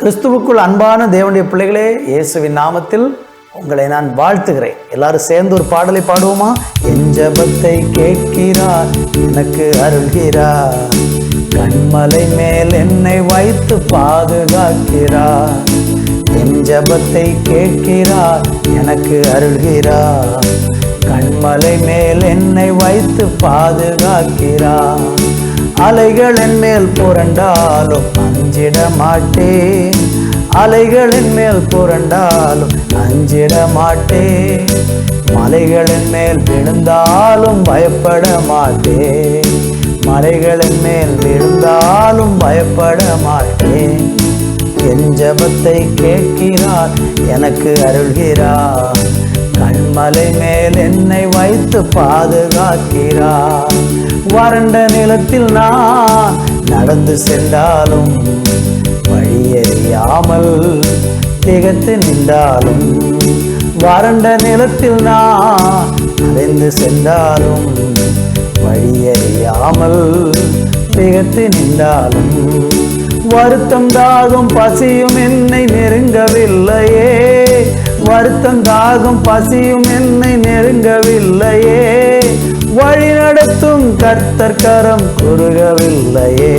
கிறிஸ்துவுக்குள் அன்பான தேவனுடைய பிள்ளைகளே, இயேசுவின் நாமத்தில் உங்களை நான் வாழ்த்துகிறேன். எல்லாரும் சேர்ந்து ஒரு பாடலை பாடுவோமா? என் ஜெபத்தை கேட்கிறார், எனக்கு அருள்கிறார், கண்மலை மேல் என்னை வைத்து பாதுகாக்கிறார். என் ஜெபத்தை கேட்கிறார், எனக்கு அருள்கிறார், கண்மலை மேல் என்னை வைத்து பாதுகாக்கிறார். அலைகள் என் மேல் புரண்டாலும் அஞ்சிட மாட்டேன், அலைகளின் மேல் புரண்டாலும் அஞ்சிட மாட்டேன், மலைகளின் மேல் விழுந்தாலும் பயப்பட மாட்டேன், மலைகளின் மேல் விழுந்தாலும் பயப்பட மாட்டேன். என் ஜெபத்தை கேட்கிறார், எனக்கு அருள்கிறார், கண்மலை மேல் என்னை வைத்து பாதுகாக்கிறார். வறண்ட நிலத்தில் நான் நடந்து சென்றாலும், வழியறியாமல் திகைத்து நின்றாலும், வறண்ட நிலத்தில் நான் நடந்து சென்றாலும், வழியறியாமல் திகைத்து நின்றாலும், வருத்தம் தாகம் பசியும் என்னை நெருங்கவில்லையே, வருத்தம் தாகம் பசியும் என்னை நெருங்கவில்லையே, வழி நடத்தும் கர்த்தர் கரம் குறுகவில்லையே,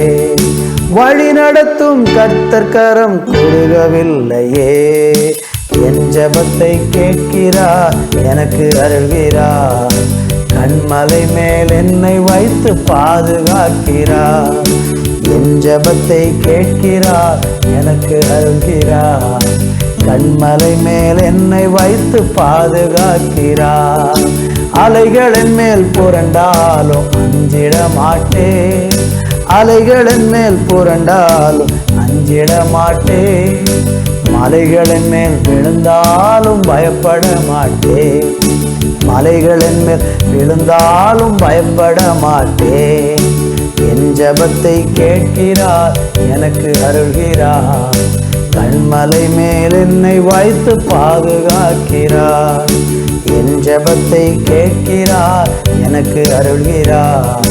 வழி நடத்தும் கர்த்தர் கரம் குறுகவில்லையே. என் ஜெபத்தை கேட்கிறார், எனக்கு அருள்கிறார், கண்மலை மேல் என்னை வைத்து பாதுகாக்கிறார். என் ஜெபத்தை கேட்கிறார், எனக்கு அருள்கிறார், கண்மலை மேல் என்னை வைத்து பாதுகாக்கிறார். அலைகளின் மேல் புரண்டாலும் அஞ்சிட மாட்டேன், அலைகளின் மேல் புரண்டாலும் அஞ்சிட மாட்டேன், மலைகளின் மேல் விழுந்தாலும் பயப்பட மாட்டேன், மலைகளின் மேல் விழுந்தாலும் பயப்பட மாட்டேன். என் ஜெபத்தை கேட்கிறார், எனக்கு அருள்கிறார், கண்மலை மேல் என்னை வைத்து பாதுகாக்கிறார். என் ஜெபத்தை கேட்கிறார், எனக்கு அருள்கிறார்,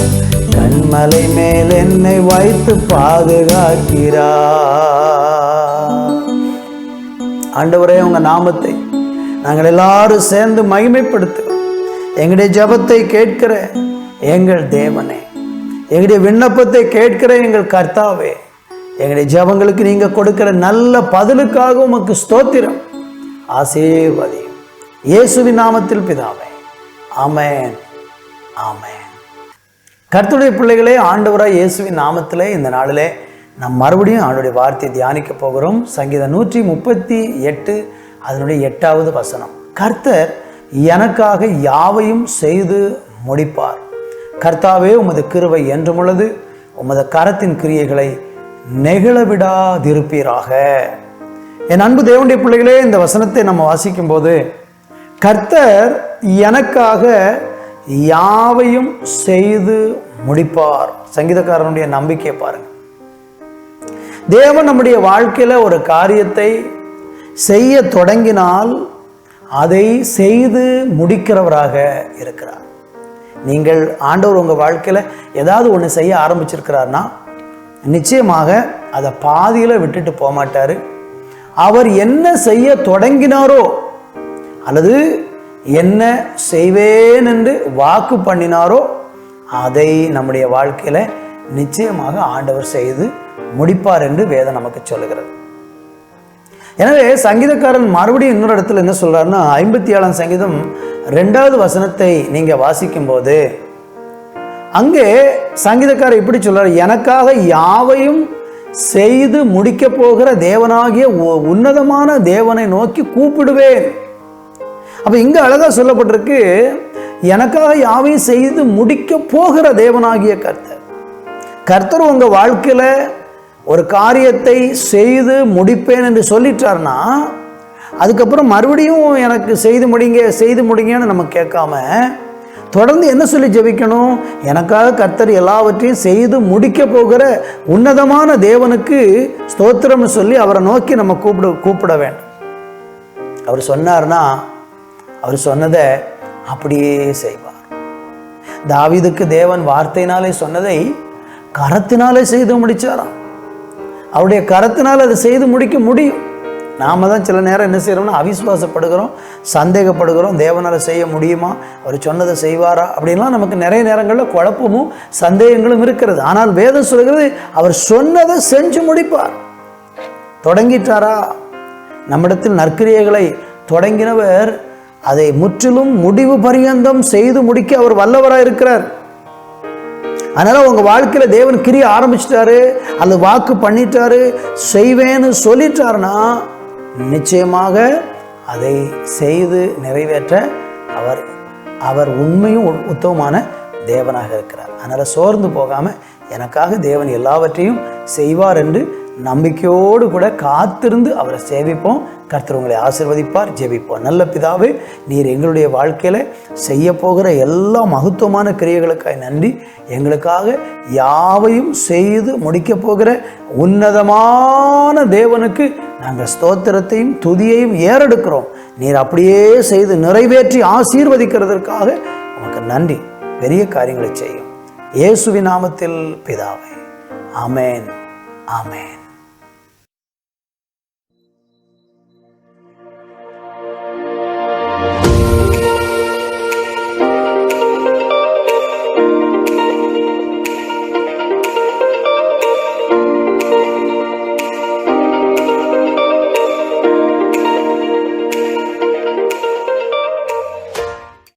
கண்மலை மேல் என்னை வைத்து பாதுகாக்கிறார். ஆண்டவரே, உங்க நாமத்தை நாங்கள் எல்லாரும் சேர்ந்து மகிமைப்படுத்துகிறோம். எங்களுடைய ஜெபத்தை கேட்கிற எங்கள் தேவனே, எங்களுடைய விண்ணப்பத்தை கேட்கிற எங்கள் கர்த்தாவே, எங்களுடைய ஜெபங்களுக்கு நீங்க கொடுக்கிற நல்ல பதிலுக்காக உமக்கு ஸ்தோத்திரம். ஆசீர்வதியும் இயேசுவின் நாமத்தில் பிதாவே, ஆமென், ஆமென். கர்த்தருடைய பிள்ளைகளே, ஆண்டவராய் இயேசுவின் நாமத்திலே இந்த நாளிலே நாம் மறுபடியும் அவருடைய வார்த்தையை தியானிக்க போகிறோம். சங்கீதம் 138 அதனுடைய 8வது வசனம். கர்த்தர் எனக்காக யாவையும் செய்து முடிப்பார். கர்த்தாவே, உமது கிருபை என்றும் உள்ளது, உமது கரத்தின் கிரியைகளை நெகிழவிடாதிருப்பீராக. என் அன்பு தேவனுடைய பிள்ளைகளே, இந்த வசனத்தை நம்ம வாசிக்கும் போது கர்த்தர் எனக்காக யாவையும் செய்து முடிப்பார். சங்கீதக்காரனுடைய நம்பிக்கையை பாருங்க. தேவன் நம்முடைய வாழ்க்கையில ஒரு காரியத்தை செய்ய தொடங்கினால் அதை செய்து முடிக்கிறவராக இருக்கிறார். நீங்கள் ஆண்டவர் உங்க வாழ்க்கையில ஏதாவது ஒன்று செய்ய ஆரம்பிச்சிருக்கிறார்னா நிச்சயமாக அதை பாதியில விட்டுட்டு போக மாட்டாரு. அவர் என்ன செய்ய தொடங்கினாரோ அல்லது என்ன செய்வேன் என்று வாக்கு பண்ணினாரோ அதை நம்முடைய வாழ்க்கையில நிச்சயமாக ஆண்டவர் செய்து முடிப்பார் என்று வேதம் நமக்கு சொல்லுகிறது. எனவே சங்கீதக்காரன் மறுபடியும் இன்னொரு இடத்துல என்ன சொல்றாருன்னா, 57ஆம் சங்கீதம் 2வது வசனத்தை நீங்க வாசிக்கும் போது அங்கே சங்கீதக்காரர் இப்படி சொல்றாரு, எனக்காக யாவையும் செய்து முடிக்க போகிற தேவனாகிய உன்னதமான தேவனை நோக்கி கூப்பிடுவேன். அப்ப இங்க அழகா சொல்லப்பட்டிருக்கு, எனக்காக யாவையும் செய்து முடிக்க போகிற தேவனாகிய கர்த்தர். கர்த்தர் உங்க வாழ்க்கையில ஒரு காரியத்தை செய்து முடிப்பேன் என்று சொல்லிட்டார்னா அதுக்கப்புறம் மறுபடியும் எனக்கு செய்து முடிங்கன்னு நம்ம கேட்காம தொடர்ந்து என்ன சொல்லி ஜெபிக்கணும்? எனக்காக கர்த்தர் எல்லாவற்றையும் செய்து முடிக்க போகிற உன்னதமான தேவனுக்கு ஸ்தோத்திரம்னு சொல்லி அவரை நோக்கி நம்ம கூப்பிட வேண்டும். அவர் சொன்னார்னா அவர் சொன்னதை அப்படியே செய்வார். தாவீதுக்கு தேவன் வார்த்தையினாலே சொன்னதை கரத்தினாலே செய்து முடிச்சாராம். அவருடைய கரத்தினால் அதை செய்து முடிக்க முடியும். நாம் தான் சில நேரம் என்ன செய்கிறோம்னா அவிசுவாசப்படுகிறோம், சந்தேகப்படுகிறோம். தேவனால் செய்ய முடியுமா, அவர் சொன்னதை செய்வாரா அப்படின்லாம் நமக்கு நிறைய நேரங்களில் குழப்பமும் சந்தேகங்களும் இருக்கிறது. ஆனால் வேதம் சொல்கிறது அவர் சொன்னதை செஞ்சு முடிப்பார். தொடங்கிட்டாரா, நம்மிடத்தில் நற்கிரியைகளை தொடங்கினவர் அதை முற்றிலும் முடிவு பரியந்தம் செய்து முடிக்க அவர் வல்லவராக இருக்கிறார். அதனால உங்க வாழ்க்கையில தேவன் கிரிய ஆரம்பிச்சிட்டாரு, அது வாக்கு பண்ணிட்டாரு, செய்வேன்னு சொல்லிட்டாருன்னா நிச்சயமாக அதை செய்து நிறைவேற்ற அவர் உண்மையும் உத்தமமான தேவனாக இருக்கிறார். அதனால சோர்ந்து போகாம எனக்காக தேவன் எல்லாவற்றையும் செய்வார் என்று நம்பிக்கையோடு கூட காத்திருந்து அவரை சேவிப்போம். கர்த்தர் உங்களை ஆசீர்வதிப்பார். ஜெபிப்போம். நல்ல பிதாவே, நீர் எங்களுடைய வாழ்க்கையில் செய்ய போகிற எல்லா மகத்துவமான கிரியைகளுக்காய் நன்றி. எங்களுக்காக யாவையும் செய்து முடிக்க போகிற உன்னதமான தேவனுக்கு நாங்கள் ஸ்தோத்திரத்தையும் துதியையும் ஏறெடுக்கிறோம். நீர் அப்படியே செய்து நிறைவேற்றி ஆசீர்வதிக்கிறதற்காக உமக்கு நன்றி. பெரிய காரியங்களை செய்யும். இயேசுவின் நாமத்தில் பிதாவே, ஆமேன், ஆமேன்.